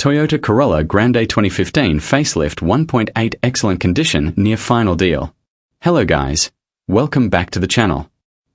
Toyota Corolla Grande 2015 Facelift 1.8 excellent condition near final deal. Hello guys, welcome back to the channel.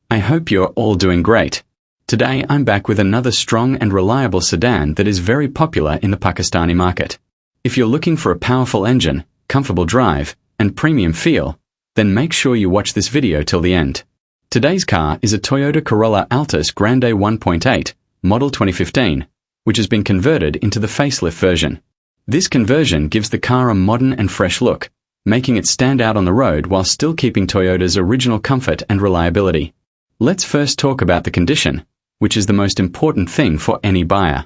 I hope you're all doing great. Today I'm back with another strong and reliable sedan that is very popular in the Pakistani market. If you're looking for a powerful engine, comfortable drive, and premium feel, then make sure you watch this video till the end. Today's car is a Toyota Corolla Altis Grande 1.8, model 2015, which has been converted into the facelift version. This conversion gives the car a modern and fresh look, making it stand out on the road while still keeping Toyota's original comfort and reliability. Let's first talk about the condition, which is the most important thing for any buyer.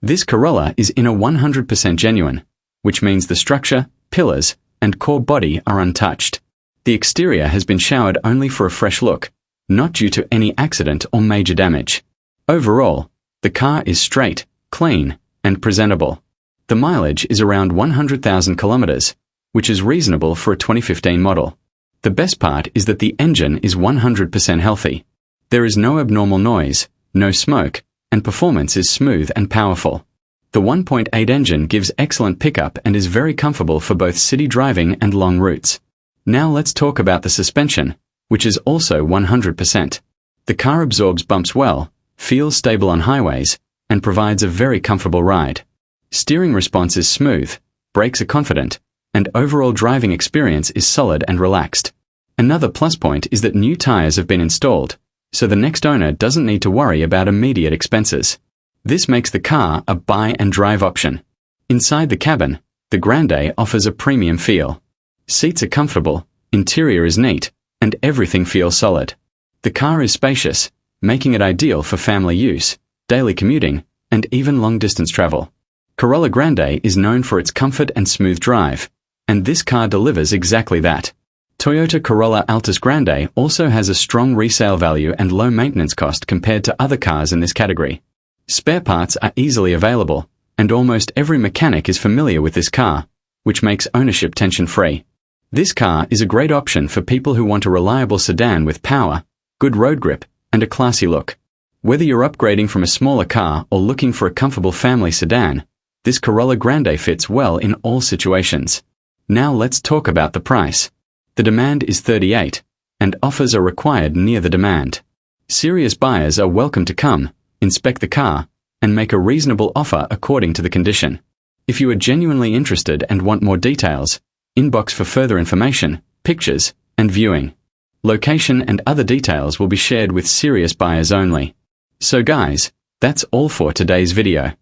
This Corolla is in a 100% genuine, which means the structure, pillars, and core body are untouched. The exterior has been showered only for a fresh look, not due to any accident or major damage. Overall, the car is straight, clean, and presentable. The mileage is around 100,000 kilometers, which is reasonable for a 2015 model. The best part is that the engine is 100% healthy. There is no abnormal noise, no smoke, and performance is smooth and powerful. The 1.8 engine gives excellent pickup and is very comfortable for both city driving and long routes. Now let's talk about the suspension, which is also 100%. The car absorbs bumps well, feels stable on highways, and provides a very comfortable ride. Steering response is smooth, brakes are confident, and overall driving experience is solid and relaxed. Another plus point is that new tyres have been installed, so the next owner doesn't need to worry about immediate expenses. This makes the car a buy and drive option. Inside the cabin, the Grande offers a premium feel. Seats are comfortable, interior is neat, and everything feels solid. The car is spacious, making it ideal for family use, daily commuting, and even long-distance travel. Corolla Grande is known for its comfort and smooth drive, and this car delivers exactly that. Toyota Corolla Altis Grande also has a strong resale value and low maintenance cost compared to other cars in this category. Spare parts are easily available, and almost every mechanic is familiar with this car, which makes ownership tension-free. This car is a great option for people who want a reliable sedan with power, good road grip, and a classy look. Whether you're upgrading from a smaller car or looking for a comfortable family sedan, this Corolla Grande fits well in all situations. Now let's talk about the price. The demand is 38, and offers are required near the demand. Serious buyers are welcome to come, inspect the car, and make a reasonable offer according to the condition. If you are genuinely interested and want more details, inbox for further information, pictures, and viewing. Location and other details will be shared with serious buyers only. So guys, that's all for today's video.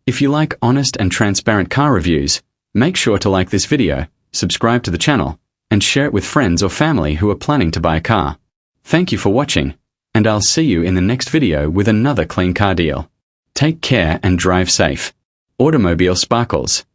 If you like honest and transparent car reviews, make sure to like this video, subscribe to the channel, and share it with friends or family who are planning to buy a car. Thank you for watching, and I'll see you in the next video with another clean car deal. Take care and drive safe. Automobile Sparkles.